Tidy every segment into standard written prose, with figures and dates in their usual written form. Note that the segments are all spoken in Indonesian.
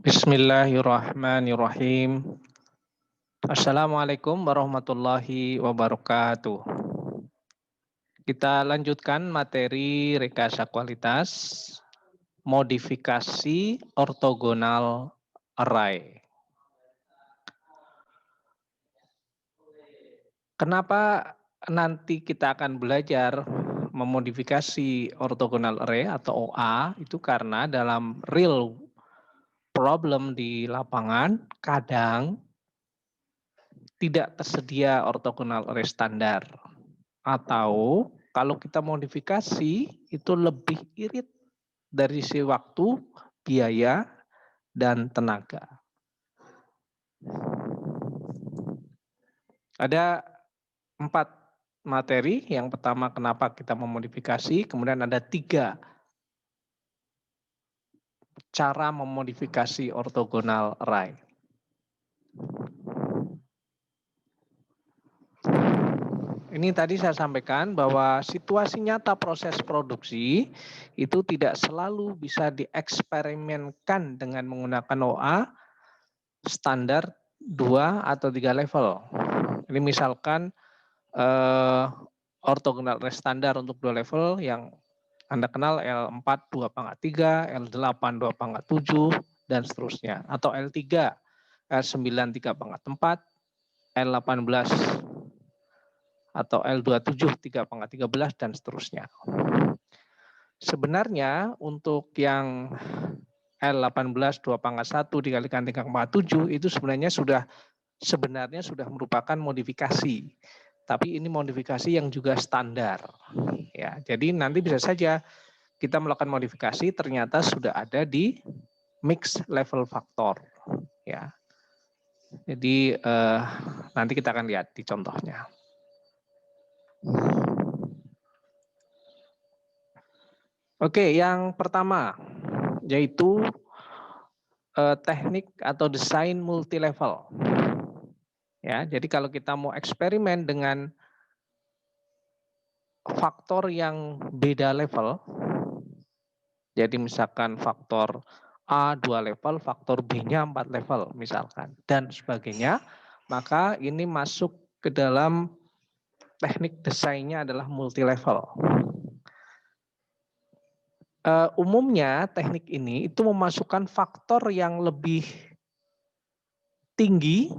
Bismillahirrahmanirrahim. Assalamualaikum warahmatullahi wabarakatuh. Kita lanjutkan materi rekayasa kualitas, modifikasi ortogonal array. Kenapa nanti kita akan belajar memodifikasi ortogonal array atau OA? Itu karena dalam real problem di lapangan kadang tidak tersedia ortogonal array standar. Atau kalau kita modifikasi itu lebih irit dari sisi waktu, biaya, dan tenaga. Ada 4 materi. Yang pertama kenapa kita memodifikasi, kemudian ada 3 cara memodifikasi ortogonal array. Ini tadi saya sampaikan bahwa situasi nyata proses produksi itu tidak selalu bisa dieksperimenkan dengan menggunakan OA standar 2 atau 3 level. Ini misalkan ortogonal array standar untuk 2 level yang Anda kenal L4 2/3, L8 2/7, dan seterusnya. Atau L3, L9 3/4, L18 atau L27 3/13 dan seterusnya. Sebenarnya untuk yang L18 2/1 dikalikan 3/7 itu sebenarnya sudah merupakan modifikasi. Tapi ini modifikasi yang juga standar. Ya, jadi nanti bisa saja kita melakukan modifikasi ternyata sudah ada di mix level faktor. Ya. Jadi nanti kita akan lihat di contohnya. Oke, yang pertama yaitu teknik atau desain multi level. Ya, jadi kalau kita mau eksperimen dengan faktor yang beda level, jadi misalkan faktor A 2 level, faktor B-nya 4 level misalkan, dan sebagainya, maka ini masuk ke dalam teknik desainnya adalah multi level. Umumnya teknik ini itu memasukkan faktor yang lebih tinggi,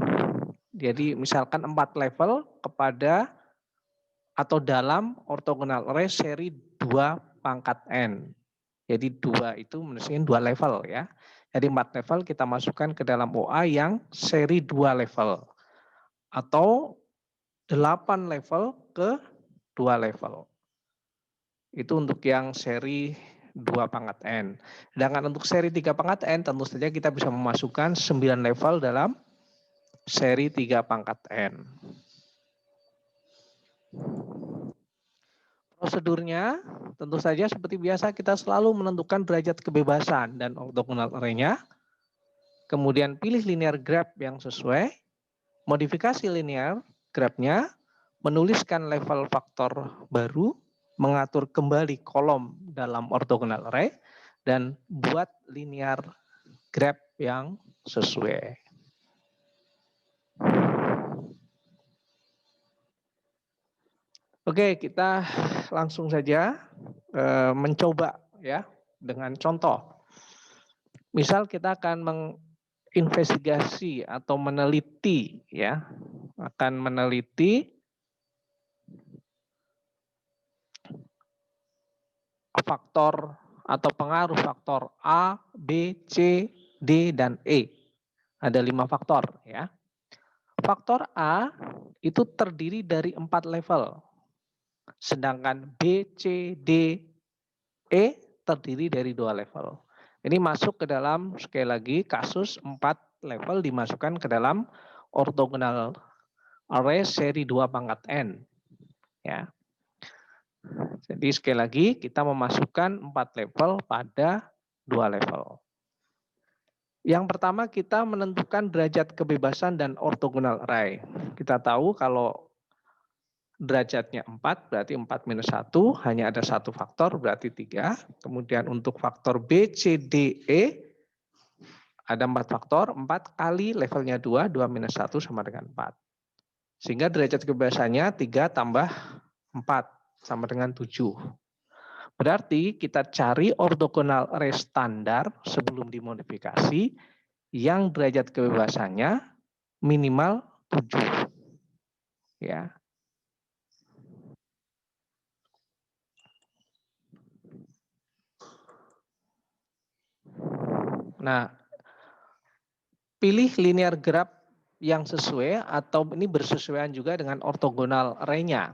jadi misalkan 4 level kepada atau dalam ortogonal array seri 2/n. Jadi 2 itu menunjukkan 2 level ya. Jadi 4 level kita masukkan ke dalam OA yang seri 2 level. Atau 8 level ke 2 level. Itu untuk yang seri 2/n. Sedangkan untuk seri 3/n tentu saja kita bisa memasukkan 9 level dalam seri 3/n. Prosedurnya tentu saja seperti biasa kita selalu menentukan derajat kebebasan dan ortogonal array-nya. Kemudian pilih linear graph yang sesuai, modifikasi linear graph-nya, menuliskan level faktor baru, mengatur kembali kolom dalam ortogonal array, dan buat linear graph yang sesuai. Oke, kita langsung saja mencoba ya dengan contoh. Misal kita akan menginvestigasi atau meneliti ya, akan meneliti faktor atau pengaruh faktor A, B, C, D, dan E. Ada 5 faktor ya. Faktor A itu terdiri dari 4 level. Sedangkan B, C, D, E terdiri dari 2 level. Ini masuk ke dalam sekali lagi kasus 4 level dimasukkan ke dalam ortogonal array seri 2/n. Ya. Jadi sekali lagi kita memasukkan 4 level pada 2 level. Yang pertama kita menentukan derajat kebebasan dan ortogonal array. Kita tahu kalau derajatnya 4 berarti 4 minus 1 hanya ada 1 faktor berarti 3. Kemudian untuk faktor B, C, D, E Ada 4 faktor, 4 kali levelnya 2, 2 minus 1 sama dengan 4. Sehingga derajat kebebasannya 3 tambah 4 sama dengan 7. Berarti kita cari ortogonal array standar sebelum dimodifikasi yang derajat kebebasannya minimal 7. Ya. Nah, pilih linear graph yang sesuai atau ini bersesuaian juga dengan ortogonal array-nya.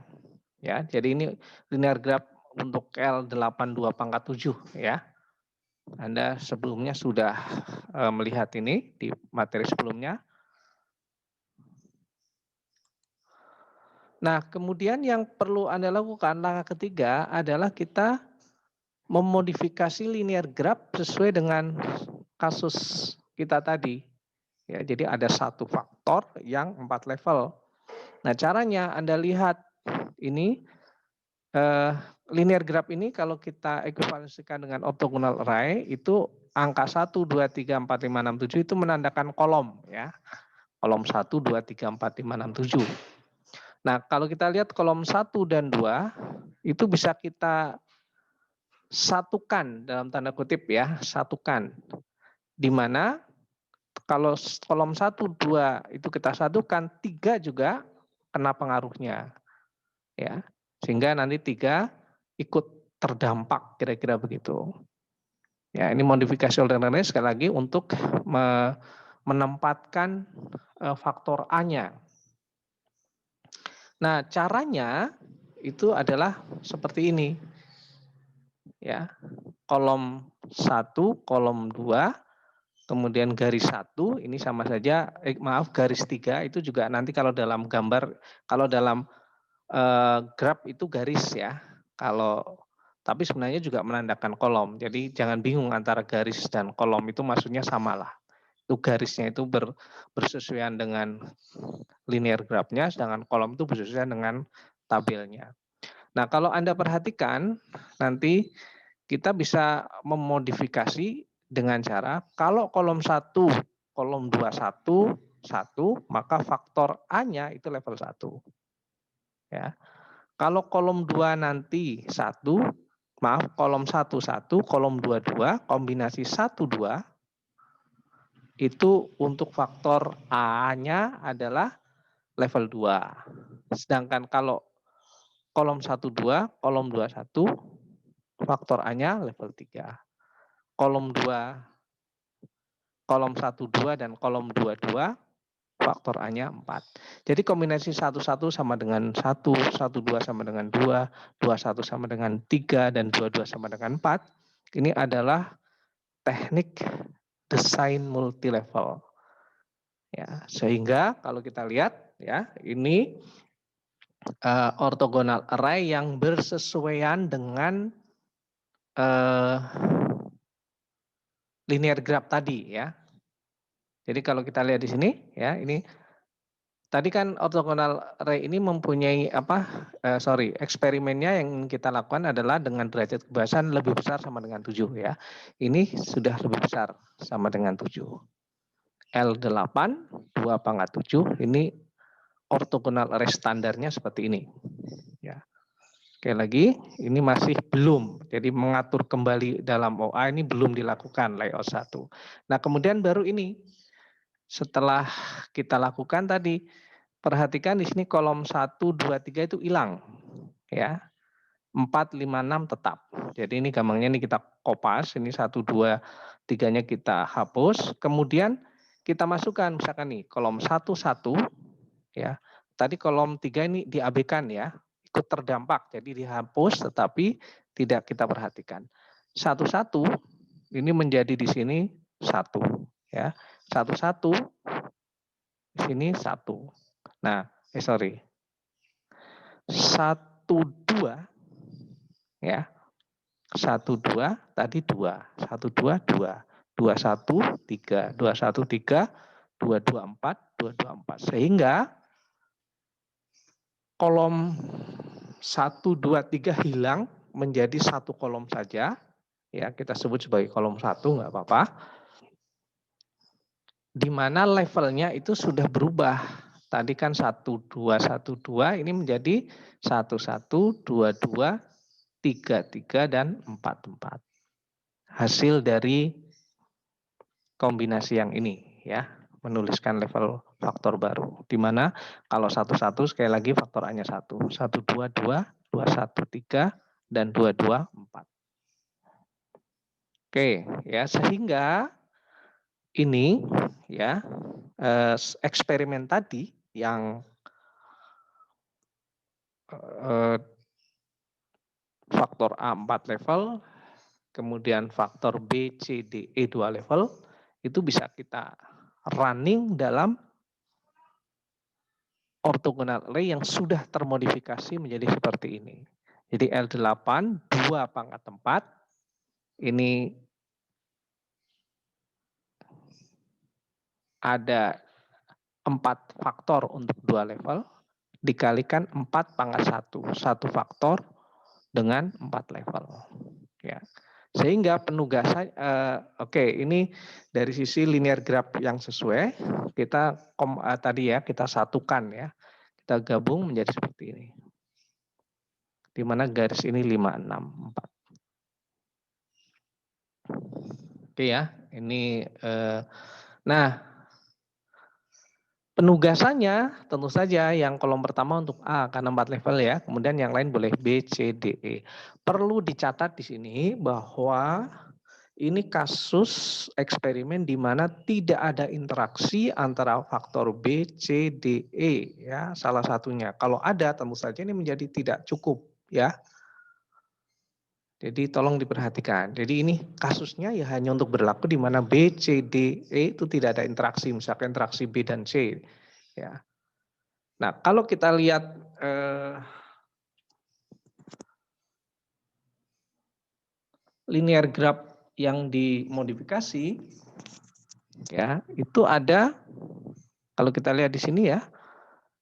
Ya, jadi ini linear graph untuk L82 pangkat 7 ya. Anda sebelumnya sudah melihat ini di materi sebelumnya. Nah, kemudian yang perlu Anda lakukan langkah ketiga adalah kita memodifikasi linear graph sesuai dengan kasus kita tadi. Ya, jadi ada satu faktor yang 4 level. Nah, caranya Anda lihat ini linear graph ini kalau kita ekuivalensikan dengan orthogonal array itu angka 1, 2, 3, 4, 5, 6, 7 itu menandakan kolom ya. Kolom 1, 2, 3, 4, 5, 6, 7. Nah, kalau kita lihat kolom 1 dan 2 itu bisa kita satukan dalam tanda kutip ya, satukan. Di mana kalau kolom 1, 2 itu kita satukan, 3 juga kena pengaruhnya. Ya. Sehingga nanti 3 ikut terdampak kira-kira begitu. Ya, ini modifikasi orderannya sekali lagi untuk menempatkan faktor A-nya. Nah, caranya itu adalah seperti ini. Ya. Kolom 1, kolom 2, kemudian garis 1 ini sama saja garis 3 itu juga nanti kalau dalam gambar, kalau dalam graph itu garis ya. Tapi sebenarnya juga menandakan kolom. Jadi jangan bingung antara garis dan kolom itu maksudnya samalah. Itu garisnya itu bersesuaian dengan linear graph-nya, sedangkan kolom itu bersesuaian dengan tabelnya. Nah, kalau Anda perhatikan nanti kita bisa memodifikasi dengan cara kalau kolom 1, kolom 2 1, maka faktor A-nya itu level 1. Ya. Kalau kolom 2 nanti 1, kolom 1 1, kolom 2 2, kombinasi 1 2 itu untuk faktor A-nya adalah level 2. Sedangkan kalau kolom 1 2, kolom 2 1, faktor A-nya level 3. Kolom 2, kolom 1 2 dan kolom 2 2 faktor A-nya 4. Jadi kombinasi 1 1 sama dengan 1, 1 2 sama dengan 2, 2 1 sama dengan 3 dan 2 2 sama dengan 4. Ini adalah teknik desain multi level. Ya, sehingga kalau kita lihat ya, ini orthogonal array yang bersesuaian dengan linear graph tadi ya. Jadi kalau kita lihat di sini ya, ini tadi kan orthogonal array ini mempunyai eksperimennya yang kita lakukan adalah dengan derajat kebebasan lebih besar sama dengan 7 ya. Ini sudah lebih besar sama dengan 7. L8 2 pangkat 7 ini orthogonal array standarnya seperti ini. Ya. Sekali lagi, ini masih belum. Jadi mengatur kembali dalam OA ini belum dilakukan layout 1. Nah, kemudian baru ini setelah kita lakukan tadi, perhatikan di sini kolom 1 2 3 itu hilang. Ya. 4 5 6 tetap. Jadi ini gampangnya ini kita kopas, ini 1 2 3-nya kita hapus, kemudian kita masukkan misalkan nih kolom 1 1 ya. Tadi kolom 3 ini diabaikan ya, ikut terdampak, jadi dihapus tetapi tidak kita perhatikan. 1 1 ini menjadi di sini 1 ya. 1 1 di sini 1. Nah, 1 2 ya. 1 2 tadi 2. 1 2 2. 2 1 3, 2 1 3, 2 2 4, 2 2 4. Sehingga kolom 1 2 3 hilang menjadi satu kolom saja. Ya, kita sebut sebagai kolom 1 nggak apa-apa. di mana levelnya itu sudah berubah. Tadi kan 1212 ini menjadi 1122 33 dan 44. Hasil dari kombinasi yang ini ya, menuliskan level faktor baru. Di mana kalau 11 sekali lagi faktor A-nya 1, 122, 213 dan 224. Oke, ya sehingga ini ya eksperimen tadi yang faktor A 4 level, kemudian faktor B, C, D, E 2 level, itu bisa kita running dalam orthogonal array yang sudah termodifikasi menjadi seperti ini. Jadi L8, 2 pangkat 4, ini ada 4 faktor untuk 2 level, dikalikan 4 pangkat 1, 1 faktor dengan 4 level. Ya. Sehingga penugasan, oke, ini dari sisi linear graph yang sesuai, kita tadi ya, kita satukan ya, kita gabung menjadi seperti ini. Di mana garis ini 5, 6, 4. Oke ya, ini, nah, penugasannya tentu saja yang kolom pertama untuk A karena 4 level ya, kemudian yang lain boleh B, C, D, E. Perlu dicatat di sini bahwa ini kasus eksperimen di mana tidak ada interaksi antara faktor B, C, D, E ya, salah satunya. Kalau ada tentu saja ini menjadi tidak cukup ya. Jadi tolong diperhatikan. Jadi ini kasusnya ya hanya untuk berlaku di mana B, C, D, E itu tidak ada interaksi, misalkan interaksi B dan C ya. Nah, kalau kita lihat linear graph yang dimodifikasi ya, itu ada, kalau kita lihat di sini ya,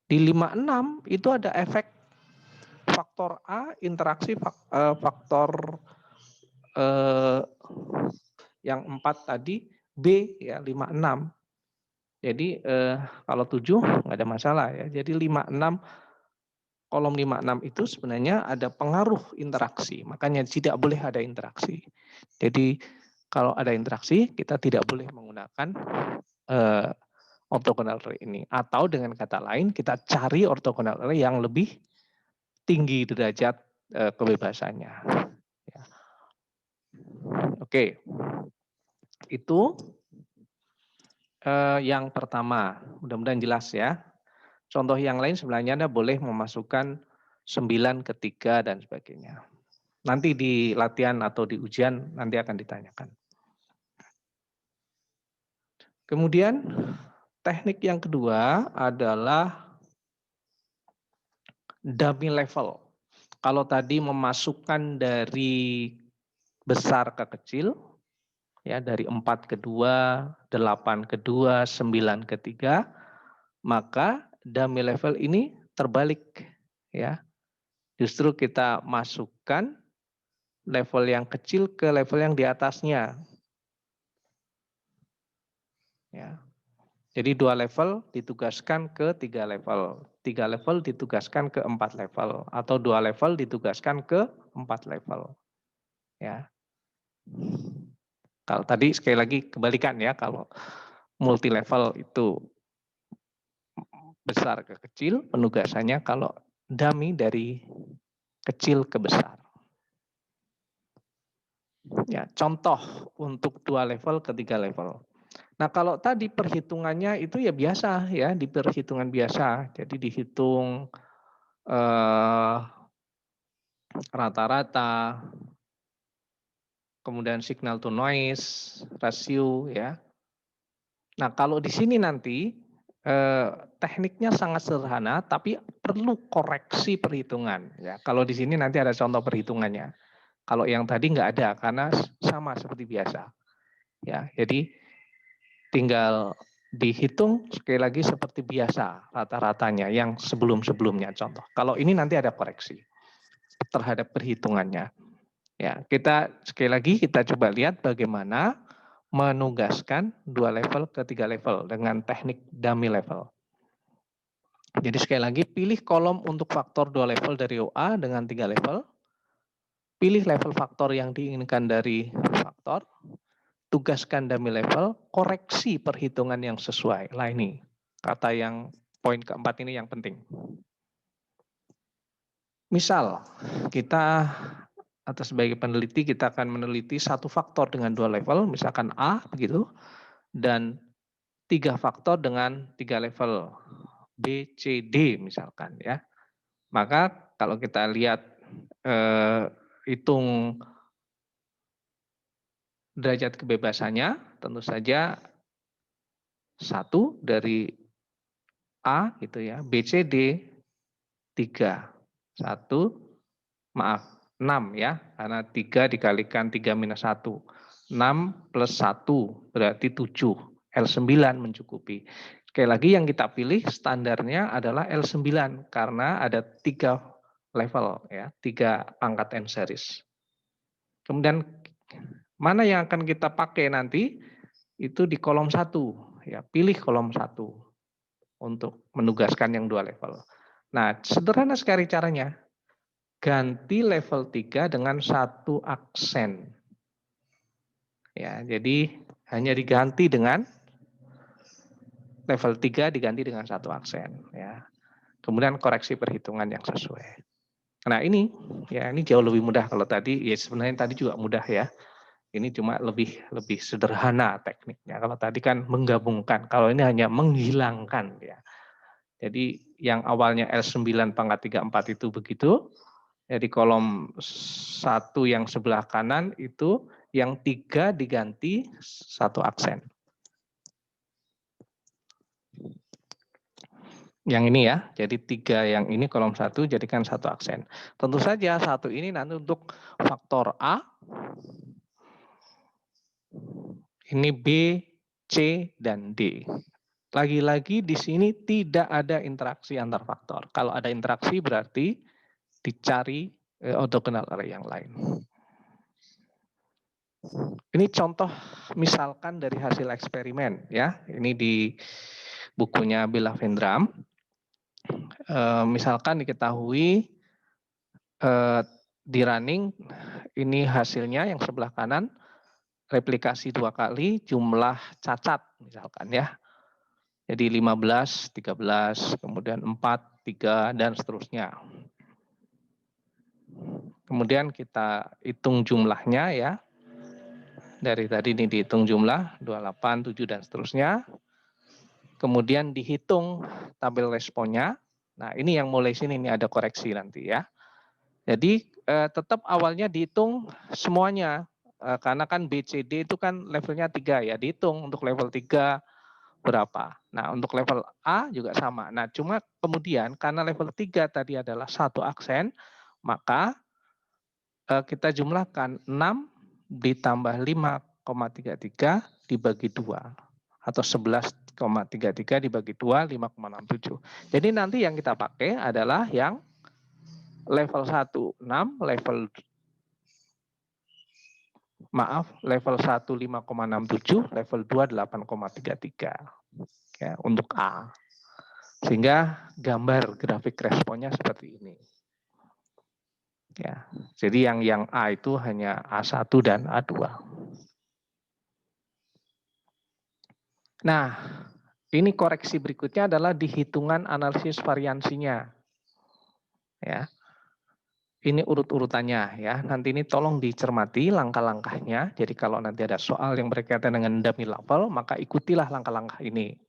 di 56 itu ada efek faktor A interaksi faktor yang 4 tadi B ya, 56. Jadi kalau 7 nggak ada masalah ya. Jadi 56, kolom 56 itu sebenarnya ada pengaruh interaksi, makanya tidak boleh ada interaksi. Jadi kalau ada interaksi kita tidak boleh menggunakan orthogonal array ini. Atau dengan kata lain kita cari orthogonal array yang lebih tinggi derajat kebebasannya. Ya. Oke, itu yang pertama. Mudah-mudahan jelas ya. Contoh yang lain sebenarnya Anda boleh memasukkan 9 ke 3 dan sebagainya. Nanti di latihan atau di ujian nanti akan ditanyakan. Kemudian teknik yang kedua adalah dummy level. Kalau tadi memasukkan dari besar ke kecil, ya dari 4 ke 2, 8 ke 2, 9 ke 3, maka dummy level ini terbalik. Ya, justru kita masukkan level yang kecil ke level yang di atasnya. Ya. Jadi 2 level ditugaskan ke 3 level. 3 level ditugaskan ke 4 level. Atau 2 level ditugaskan ke 4 level. Ya. Kalau tadi sekali lagi kebalikan ya, kalau multi level itu besar ke kecil, penugasannya kalau dummy dari kecil ke besar. Ya, contoh untuk 2 level ke 3 level. Nah, kalau tadi perhitungannya itu ya biasa ya, di perhitungan biasa. Jadi dihitung rata-rata, kemudian signal to noise, rasio ya. Nah, kalau di sini nanti tekniknya sangat sederhana, tapi perlu koreksi perhitungan. Ya, kalau di sini nanti ada contoh perhitungannya. Kalau yang tadi nggak ada, karena sama seperti biasa. Ya, jadi tinggal dihitung sekali lagi seperti biasa rata-ratanya yang sebelum-sebelumnya contoh. Kalau ini nanti ada koreksi terhadap perhitungannya. Ya, kita sekali lagi kita coba lihat bagaimana menugaskan 2 level ke 3 level dengan teknik dummy level. Jadi sekali lagi, pilih kolom untuk faktor 2 level dari OA dengan 3 level. Pilih level faktor yang diinginkan dari faktor. Tugaskan dummy level, koreksi perhitungan yang sesuai. Lah ini, kata yang poin keempat ini yang penting. Misal, kita atau sebagai peneliti, kita akan meneliti satu faktor dengan 2 level, misalkan A, begitu, dan 3 faktor dengan 3 level, B, C, D misalkan ya. Maka kalau kita lihat hitung derajat kebebasannya, tentu saja 1 dari A gitu ya, B, C, D 3. 6 ya, karena 3 dikalikan 3 minus 1. 6 plus 1 berarti 7. L9 mencukupi. Sekali lagi yang kita pilih standarnya adalah L9 karena ada 3 level ya, 3 pangkat N series. Kemudian mana yang akan kita pakai nanti itu di kolom 1 ya, pilih kolom 1 untuk menugaskan yang 2 level. Nah, sederhana sekali caranya. Ganti level 3 dengan 1 aksen. Ya, jadi hanya diganti dengan level 3 diganti dengan 1 aksen ya. Kemudian koreksi perhitungan yang sesuai. Nah, ini ya ini jauh lebih mudah. Kalau tadi ya sebenarnya tadi juga mudah ya. Ini cuma lebih sederhana tekniknya. Kalau tadi kan menggabungkan, kalau ini hanya menghilangkan ya. Jadi yang awalnya L9 pangkat 34 itu begitu. Ya, di kolom 1 yang sebelah kanan itu yang 3 diganti 1 aksen. Yang ini ya, jadi 3 yang ini kolom 1 jadikan 1 aksen. Tentu saja 1 ini nanti untuk faktor A, ini B, C, dan D. Lagi-lagi di sini tidak ada interaksi antar faktor. Kalau ada interaksi berarti dicari orthogonal array yang lain. Ini contoh misalkan dari hasil eksperimen ya. Ini di bukunya Bella Vendram. Misalkan diketahui di running ini hasilnya yang sebelah kanan replikasi 2 kali jumlah cacat misalkan ya. Jadi 15, 13, kemudian 4, 3 dan seterusnya. Kemudian kita hitung jumlahnya ya. Dari tadi ini dihitung jumlah 28, 7 dan seterusnya. Kemudian dihitung tabel responnya. Nah, ini yang mulai sini ini ada koreksi nanti ya. Jadi tetap awalnya dihitung semuanya. Karena kan BCD itu kan levelnya 3 ya. Dihitung untuk level 3 berapa. Nah, untuk level A juga sama. Nah, cuma kemudian karena level 3 tadi adalah 1 aksen, maka kita jumlahkan 6 ditambah 5,33 dibagi 2 atau 11,33 dibagi 2 5,67. Jadi nanti yang kita pakai adalah yang level 1 6, level 1 5,67, level 2 8,33 ya untuk A. Sehingga gambar grafik responnya seperti ini. Ya. Jadi yang A itu hanya A1 dan A2. Nah, ini koreksi berikutnya adalah di hitungan analisis variansinya. Ya. Ini urut-urutannya ya. Nanti ini tolong dicermati langkah-langkahnya. Jadi kalau nanti ada soal yang berkaitan dengan dummy level, maka ikutilah langkah-langkah ini.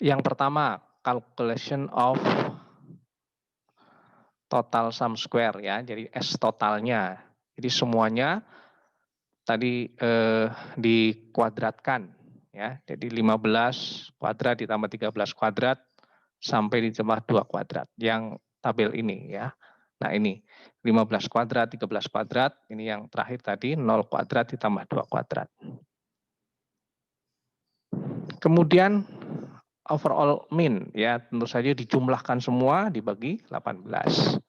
Yang pertama, calculation of total sum square ya. Jadi S totalnya. Jadi semuanya tadi dikuadratkan ya. Jadi 15 kuadrat ditambah 13 kuadrat sampai ditambah 2 kuadrat yang tabel ini ya. Nah, ini 15 kuadrat, 13 kuadrat, ini yang terakhir tadi 0 kuadrat ditambah 2 kuadrat. Kemudian overall mean ya, tentu saja dijumlahkan semua dibagi 18.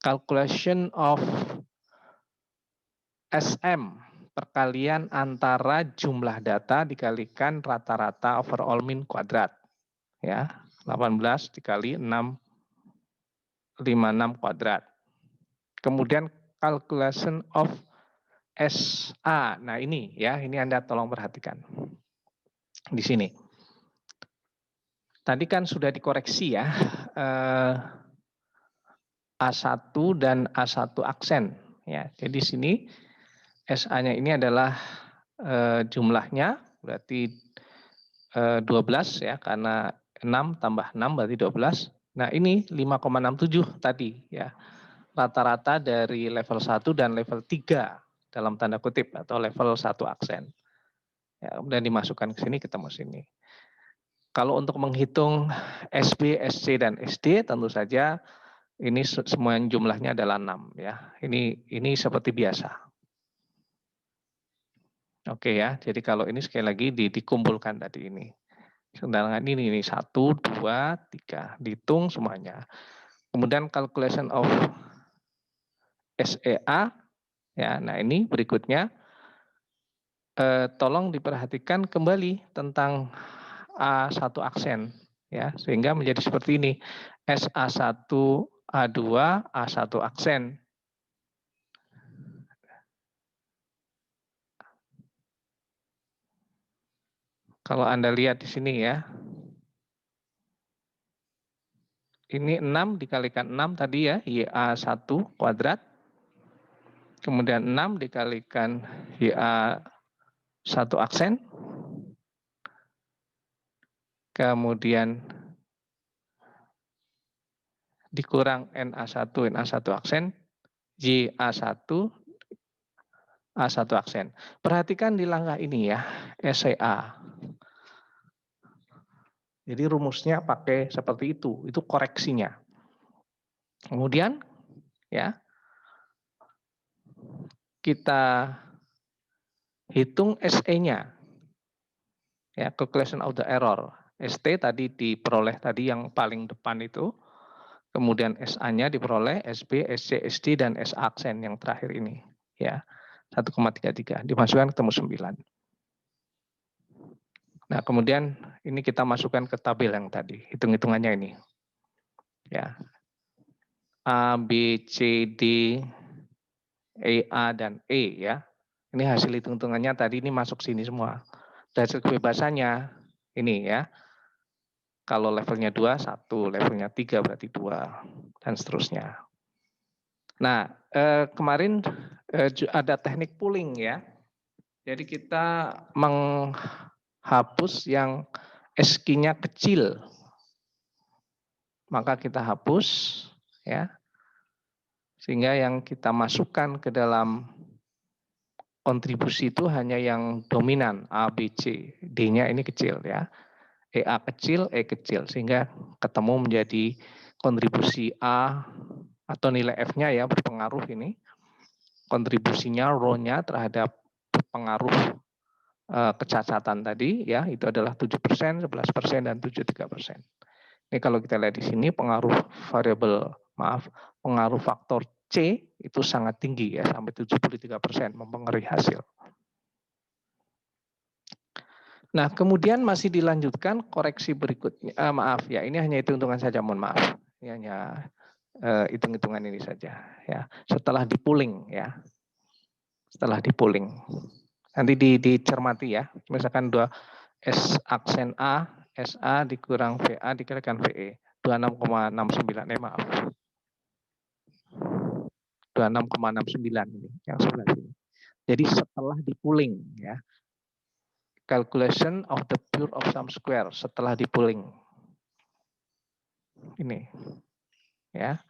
Calculation of SM, perkalian antara jumlah data dikalikan rata-rata overall mean kuadrat. Ya, 18 dikali 656 kuadrat. Kemudian calculation of SA. Nah ini ya, ini Anda tolong perhatikan. Di sini. Tadi kan sudah dikoreksi ya. A1 dan A1 aksen. Ya, jadi sini SA-nya ini adalah jumlahnya berarti 12 ya, karena 6 tambah 6 berarti 12. Nah ini 5,67 tadi ya. Rata-rata dari level 1 dan level 3 dalam tanda kutip atau level 1 aksen. Ya, kemudian dimasukkan ke sini, ketemu sini. Kalau untuk menghitung SB, SC, dan SD tentu saja ini semua jumlahnya adalah 6 ya. Ini seperti biasa. Oke ya, jadi kalau ini sekali lagi dikumpulkan tadi ini. Sedangkan ini 1, 2, 3, dihitung semuanya. Kemudian calculation of SEA ya. Nah, ini berikutnya tolong diperhatikan kembali tentang A1 aksen ya, sehingga menjadi seperti ini. SA1, A2, A1 aksen. Kalau Anda lihat di sini ya. Ini 6 dikalikan 6 tadi ya, YA1 kuadrat. Kemudian 6 dikalikan YA1 aksen. Kemudian dikurang NA1, NA1 aksen. YA1, A1 aksen. Perhatikan di langkah ini ya, SCA. Jadi rumusnya pakai seperti itu koreksinya. Kemudian ya, kita hitung SE-nya. Ya, calculation of the error. ST tadi diperoleh tadi yang paling depan itu. Kemudian SA-nya diperoleh SB, SC, SD, dan SA aksen yang terakhir ini. Ya, 1,33. Dimasukkan ketemu 9. Nah, kemudian ini kita masukkan ke tabel yang tadi. Hitung-hitungannya ini. Ya. A, B, C, D, E, A, dan E ya. Ini hasil hitung-hitungannya tadi ini masuk sini semua. Hasil kebebasannya ini ya. Kalau levelnya 2, 1. Levelnya 3 berarti 2. Dan seterusnya. Nah, kemarin ada teknik pooling ya. Jadi kita menghapus yang SQ-nya kecil. Maka kita hapus ya. Sehingga yang kita masukkan ke dalam kontribusi itu hanya yang dominan A, B, C. D-nya ini kecil ya. EA kecil, E kecil. Sehingga ketemu menjadi kontribusi A atau nilai F-nya ya berpengaruh ini. Kontribusinya, rho-nya terhadap pengaruh kecacatan tadi ya itu adalah 7%, 11%, dan 73%. Ini kalau kita lihat di sini pengaruh pengaruh faktor C itu sangat tinggi ya sampai 73% mempengaruhi hasil. Nah, kemudian masih dilanjutkan koreksi berikutnya. Maaf ya, ini hanya hitung-hitungan saja, mohon maaf. Ini hanya hitung-hitungan ini saja ya. Setelah di-pooling ya. Setelah di-pooling. Nanti dicermati ya. Misalkan 2 S aksen A, SA dikurang VA dikalikan VE. 26,69 maaf. 26,69 ini yang sebelah sini. Jadi setelah di-pooling ya. Calculation of the pure of sum square setelah di-pooling. Ini. Ya.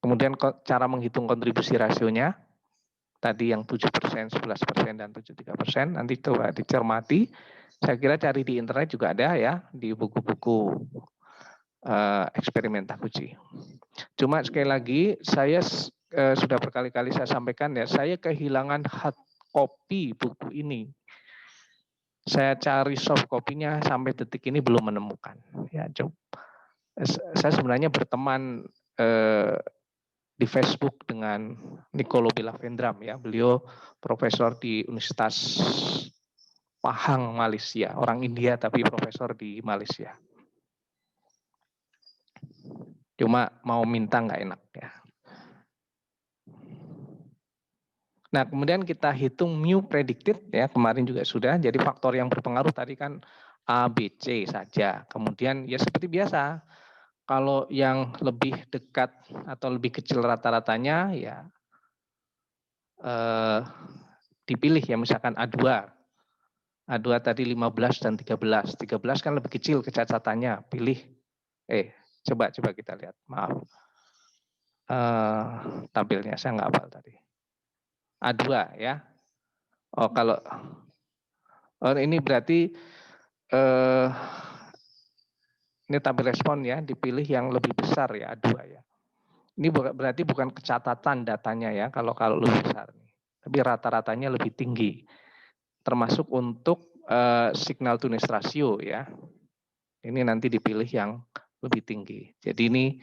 Kemudian cara menghitung kontribusi rasionya tadi yang 7%, 11%, dan 73%. Nanti coba dicermati. Saya kira cari di internet juga ada ya, di buku-buku eksperimen Takuchi. Cuma sekali lagi, saya sudah berkali-kali saya sampaikan ya, saya kehilangan hard copy buku ini. Saya cari soft copy-nya sampai detik ini belum menemukan. Ya, coba. Saya sebenarnya berteman di Facebook dengan Nicolo Bilavendram ya. Beliau profesor di Universitas Pahang, Malaysia. Orang India tapi profesor di Malaysia. Cuma mau minta nggak enak ya. Nah, kemudian kita hitung mu predicted ya, kemarin juga sudah. Jadi faktor yang berpengaruh tadi kan A, B, C saja. Kemudian ya seperti biasa, kalau yang lebih dekat atau lebih kecil rata-ratanya ya dipilih ya, misalkan A2. A2 tadi 15 dan 13. 13 kan lebih kecil kecacatannya, pilih. Coba kita lihat, maaf. Tampilnya saya nggak hafal tadi. A2 ya. Oh kalau ini berarti ini tabel respon ya, dipilih yang lebih besar ya, A2 ya. Ini berarti bukan kecatatan datanya ya, kalau lebih besar. Tapi rata-ratanya lebih tinggi. Termasuk untuk signal to noise ratio ya. Ini nanti dipilih yang lebih tinggi. Jadi ini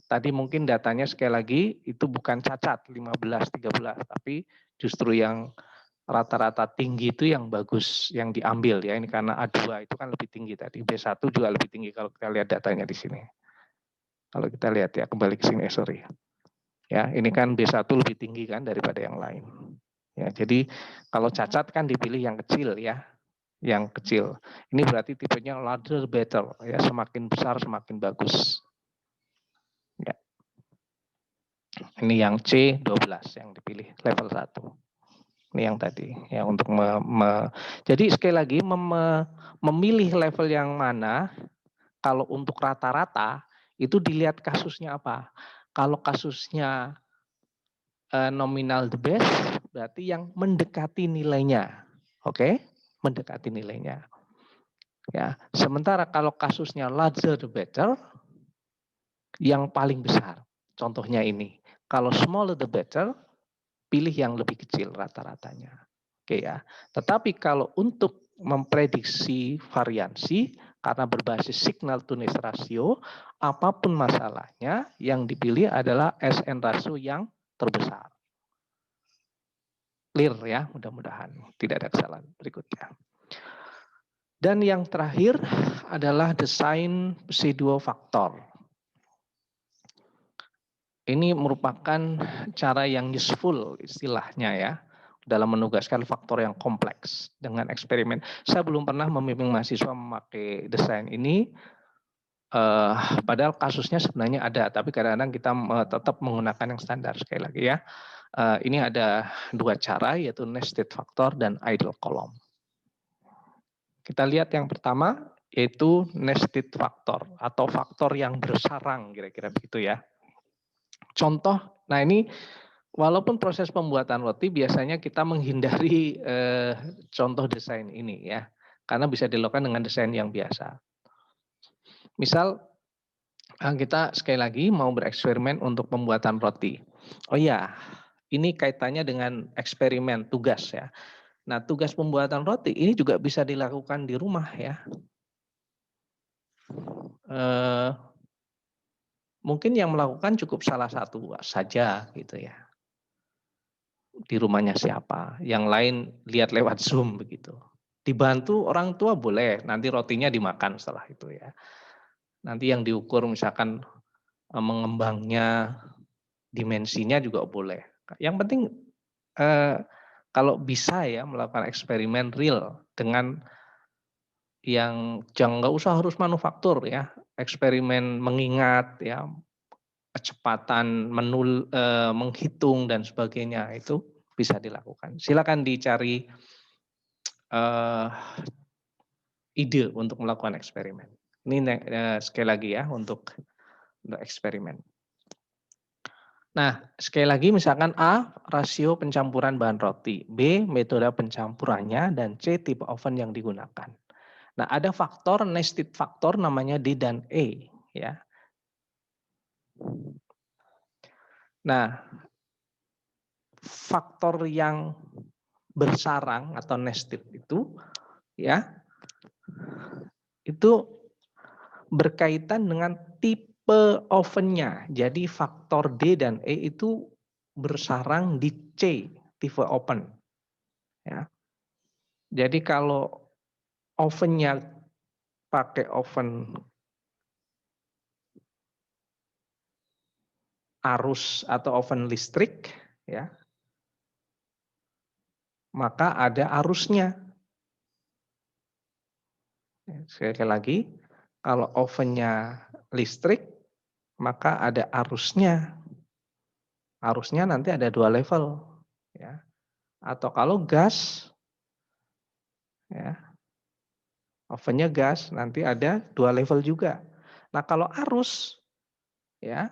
tadi mungkin datanya sekali lagi itu bukan cacat 15, 13, tapi justru yang rata-rata tinggi itu yang bagus, yang diambil ya. Ini karena A2 itu kan lebih tinggi tadi. B1 juga lebih tinggi kalau kita lihat datanya di sini. Kalau kita lihat ya, kembali ke sini, sorry. Ya, ini kan B1 lebih tinggi kan daripada yang lain. Ya, jadi kalau cacat kan dipilih yang kecil ya. Yang kecil. Ini berarti tipenya larger better ya, semakin besar semakin bagus. Ya. Ini yang C12 yang dipilih level 1. Ini yang tadi ya, untuk jadi sekali lagi memilih level yang mana kalau untuk rata-rata itu dilihat kasusnya apa. Kalau kasusnya nominal the best berarti yang mendekati nilainya. Oke? Mendekati nilainya. Ya, sementara kalau kasusnya larger the better yang paling besar. Contohnya ini. Kalau smaller the better, pilih yang lebih kecil rata-ratanya. Oke ya. Tetapi kalau untuk memprediksi variansi karena berbasis signal to noise ratio, apapun masalahnya yang dipilih adalah SN ratio yang terbesar. Clear ya, mudah-mudahan tidak ada kesalahan berikutnya. Dan yang terakhir adalah desain residual faktor. Ini merupakan cara yang useful istilahnya ya, dalam menugaskan faktor yang kompleks dengan eksperimen. Saya belum pernah membimbing mahasiswa memakai desain ini, padahal kasusnya sebenarnya ada, tapi kadang-kadang kita tetap menggunakan yang standar sekali lagi ya. Ini ada dua cara, yaitu nested factor dan idle column. Kita lihat yang pertama, yaitu nested factor atau faktor yang bersarang, kira-kira begitu ya. Contoh, nah ini walaupun proses pembuatan roti biasanya kita menghindari contoh desain ini ya, karena bisa dilakukan dengan desain yang biasa. Misal kita sekali lagi mau bereksperimen untuk pembuatan roti. Oh iya, ini kaitannya dengan eksperimen tugas ya. Nah, tugas pembuatan roti ini juga bisa dilakukan di rumah ya. Mungkin yang melakukan cukup salah satu saja gitu ya. Di rumahnya siapa, yang lain lihat lewat Zoom begitu. Dibantu orang tua boleh, nanti rotinya dimakan setelah itu ya. Nanti yang diukur misalkan mengembangnya, dimensinya juga boleh. Yang penting kalau bisa ya melakukan eksperimen real dengan yang jangan, nggak usah harus manufaktur ya, eksperimen mengingat ya, kecepatan menghitung dan sebagainya itu bisa dilakukan. Silakan dicari ide untuk melakukan eksperimen. Ini sekali lagi ya untuk eksperimen. Nah, sekali lagi misalkan A, rasio pencampuran bahan roti, B, metode pencampurannya, dan C, tipe oven yang digunakan. Nah, ada faktor nested faktor namanya D dan E ya. Nah, faktor yang bersarang atau nested itu ya, itu berkaitan dengan tipe tipe ovennya. Jadi faktor D dan E itu bersarang di C, tipe oven. Ya. Jadi kalau ovennya pakai oven arus atau oven listrik, ya, maka ada arusnya. Sekali lagi, kalau ovennya listrik, maka ada arusnya. Arusnya nanti ada 2 level. Ya. Atau kalau gas, ya, ovennya gas, nanti ada 2 level juga. Nah kalau arus, ya,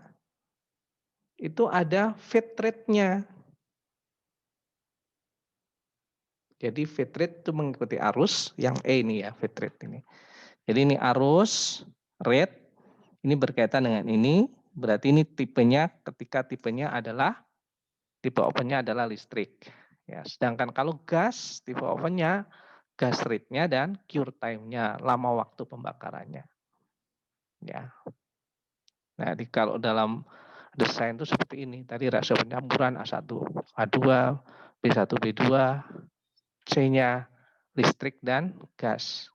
itu ada feed rate-nya. Jadi feed rate itu mengikuti arus, yang E ini ya, feed rate ini. Jadi ini arus, rate, ini berkaitan dengan ini, berarti ini tipenya, ketika tipenya adalah, tipe ovennya adalah listrik. Ya, sedangkan kalau gas, tipe ovennya, gas rate-nya dan cure time-nya, lama waktu pembakarannya. Ya. Nah, kalau dalam desain itu seperti ini. Tadi rasio pencampuran A1, A2, B1, B2, C-nya listrik dan gas.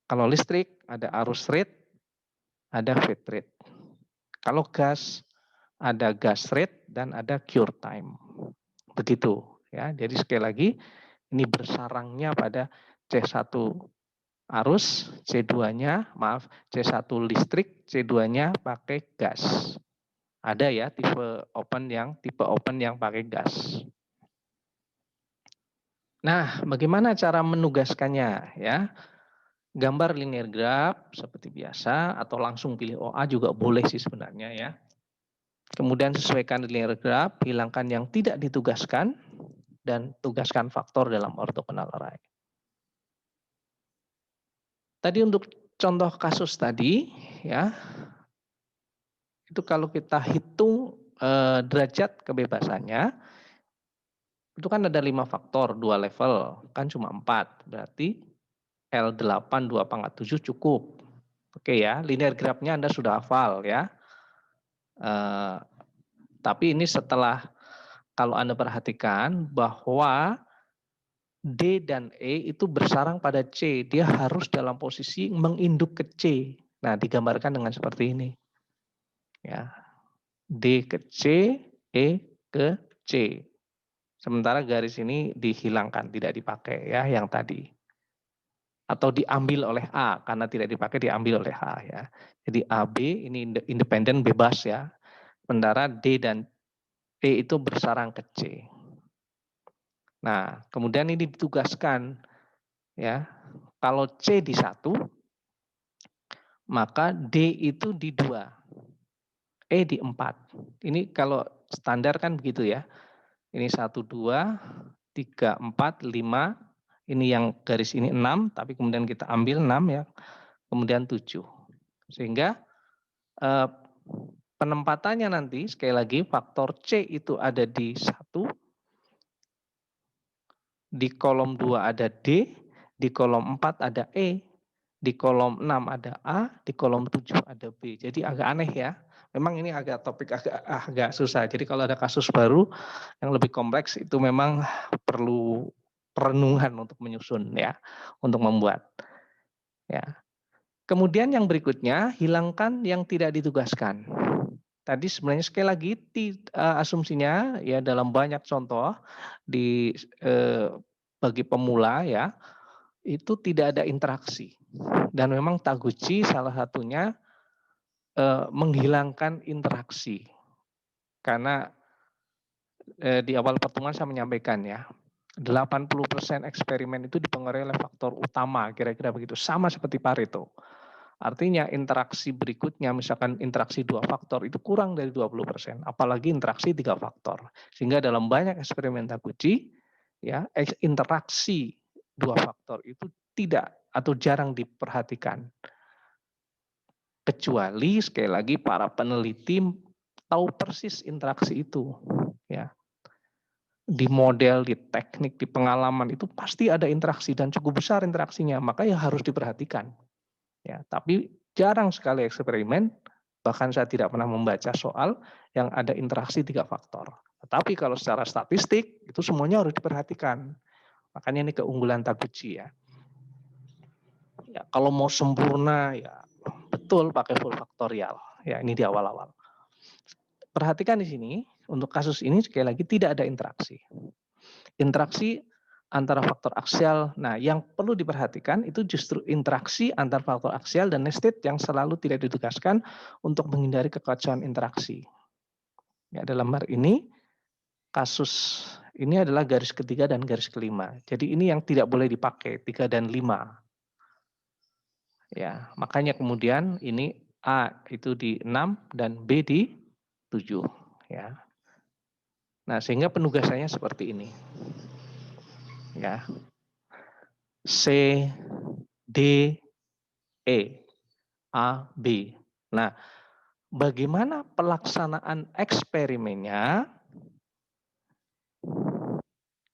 Kalau listrik ada arus rate, ada feed rate. Kalau gas ada gas rate dan ada cure time. Begitu ya. Jadi sekali lagi ini bersarangnya pada C1 arus, C2-nya maaf, C1 listrik, C2-nya pakai gas. Ada ya tipe oven yang pakai gas. Nah, bagaimana cara menugaskannya ya? Gambar linear graph seperti biasa atau langsung pilih OA juga boleh sih sebenarnya ya. Kemudian sesuaikan linear graph, hilangkan yang tidak ditugaskan dan tugaskan faktor dalam orthogonal array. Tadi untuk contoh kasus tadi ya. Itu kalau kita hitung derajat kebebasannya itu kan ada 5 faktor, 2 level, kan cuma 4. Berarti L8 2/7 cukup. Oke ya, linear graph-nya Anda sudah hafal ya. Tapi ini setelah kalau Anda perhatikan bahwa D dan E itu bersarang pada C, dia harus dalam posisi menginduk ke C. Nah, digambarkan dengan seperti ini. Ya. D ke C, E ke C. Sementara garis ini dihilangkan, tidak dipakai ya yang tadi. Atau diambil oleh A, karena tidak dipakai diambil oleh A ya. Jadi AB ini independen bebas ya. Sementara D dan E itu bersarang ke C. Nah, kemudian ini ditugaskan ya. Kalau C di 1, maka D itu di 2, E di 4. Ini kalau standar kan begitu ya. Ini 1, 2, 3, 4, 5. Ini yang garis ini 6, tapi kemudian kita ambil 6 ya. Kemudian 7. Sehingga penempatannya nanti sekali lagi faktor C itu ada di 1, di kolom 2 ada D, di kolom 4 ada E, di kolom 6 ada A, di kolom 7 ada B. Jadi agak aneh ya. Memang ini topik agak susah. Jadi kalau ada kasus baru yang lebih kompleks itu memang perlu perenungan untuk menyusun ya, untuk membuat. Ya. Kemudian yang berikutnya, hilangkan yang tidak ditugaskan. Tadi sebenarnya sekali lagi asumsinya ya dalam banyak contoh bagi pemula ya, itu tidak ada interaksi. Dan memang Taguchi salah satunya menghilangkan interaksi. Karena di awal pertemuan saya menyampaikan ya, 80% eksperimen itu dipengaruhi oleh faktor utama, kira-kira begitu. Sama seperti Pareto. Artinya interaksi berikutnya, misalkan interaksi 2 faktor, itu kurang dari 20%. Apalagi interaksi 3 faktor. Sehingga dalam banyak eksperimen Taguchi, ya, interaksi 2 faktor itu tidak atau jarang diperhatikan. Kecuali sekali lagi para peneliti tahu persis interaksi itu. Ya. Di model, di teknik, di pengalaman itu pasti ada interaksi dan cukup besar interaksinya, maka ya harus diperhatikan. Ya, tapi jarang sekali eksperimen Bahkan saya tidak pernah membaca soal yang ada interaksi 3 faktor. Tetapi kalau secara statistik, itu semuanya harus diperhatikan. Makanya ini keunggulan Taguchi ya. Ya, kalau mau sempurna ya betul pakai full faktorial. Ya, ini di awal-awal. Perhatikan di sini, untuk kasus ini sekali lagi tidak ada interaksi. Interaksi antara faktor aksial, nah yang perlu diperhatikan itu justru interaksi antar faktor aksial dan nested yang selalu tidak ditugaskan untuk menghindari kekacauan interaksi. Ya, dalam hal ini, kasus ini adalah garis ketiga dan garis kelima. Jadi ini yang tidak boleh dipakai, 3 dan 5. Ya, makanya kemudian ini A itu di 6 dan B di 7. Ya. Nah, sehingga penugasannya seperti ini. Ya. C, D, E, A, B. Nah, bagaimana pelaksanaan eksperimennya?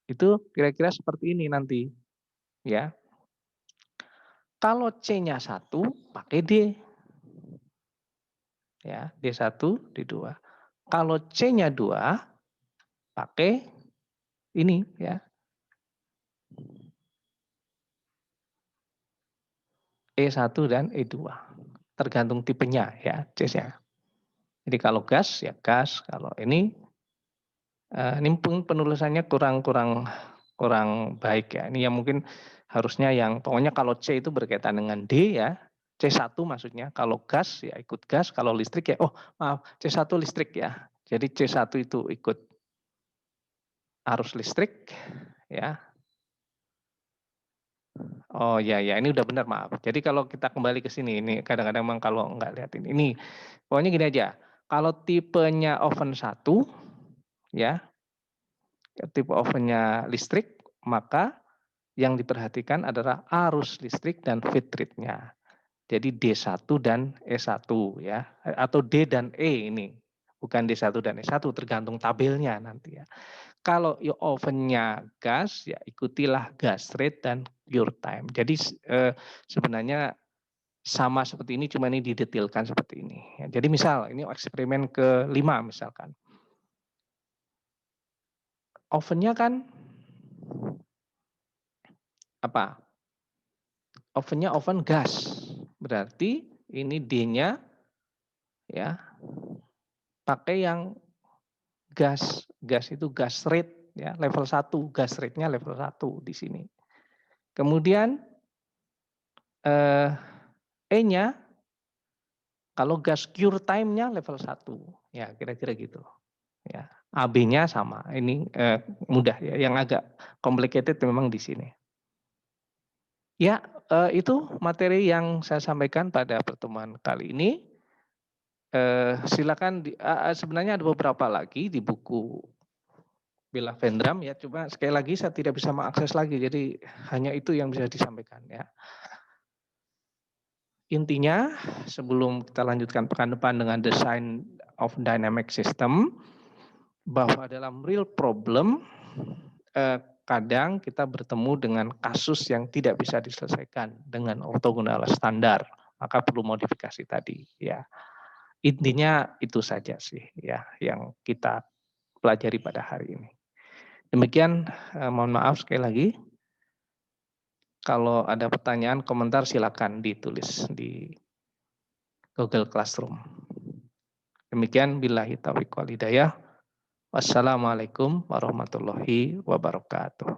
Itu kira-kira seperti ini nanti, ya. Kalau C-nya 1, pakai D. Ya, D1, D2. Kalau C-nya 2, pakai ini ya. E1 dan E2. Tergantung tipenya ya, C-nya. Jadi kalau gas ya gas, kalau ini penulisannya kurang baik ya. Ini yang mungkin harusnya yang pokoknya kalau C itu berkaitan dengan D ya. C1 maksudnya, kalau gas ya ikut gas, kalau listrik ya, oh maaf, C1 listrik ya. Jadi C1 itu ikut arus listrik ya. Oh ya ya, ini udah benar maaf. Jadi kalau kita kembali ke sini, ini kadang-kadang memang kalau nggak lihat ini pokoknya gini aja. Kalau tipenya oven 1 ya, tipe ovennya listrik, maka yang diperhatikan adalah arus listrik dan feed rate-nya. Jadi D1 dan E1 ya, atau D dan E ini. Bukan D1 dan E1, tergantung tabelnya nanti ya. Kalau ovennya gas, ya ikutilah gas rate dan cure time. Jadi sebenarnya sama seperti ini, cuma ini didetailkan seperti ini. Ya, jadi misal, ini eksperimen ke-5 misalkan. Ovennya kan apa? Ovennya oven gas. Berarti ini D-nya ya pakai yang gas. Gas itu gas rate ya, level 1. Gas rate-nya level 1 di sini. Kemudian E-nya kalau gas cure time-nya level 1. Ya, kira-kira gitu. Ya. AB-nya sama. Ini mudah ya. Yang agak complicated memang di sini. Ya, itu materi yang saya sampaikan pada pertemuan kali ini. Silakan sebenarnya ada beberapa lagi di buku Bella Vendram ya. Coba sekali lagi saya tidak bisa mengakses lagi. Jadi hanya itu yang bisa disampaikan ya. Intinya sebelum kita lanjutkan pekan depan dengan design of dynamic system, bahwa dalam real problem kadang kita bertemu dengan kasus yang tidak bisa diselesaikan dengan ortogonal standar, maka perlu modifikasi tadi ya. Intinya itu saja sih ya yang kita pelajari pada hari ini. Demikian, mohon maaf sekali lagi. Kalau ada pertanyaan, komentar silakan ditulis di Google Classroom. Demikian billahi taufiq wal hidayah. Wassalamualaikum warahmatullahi wabarakatuh.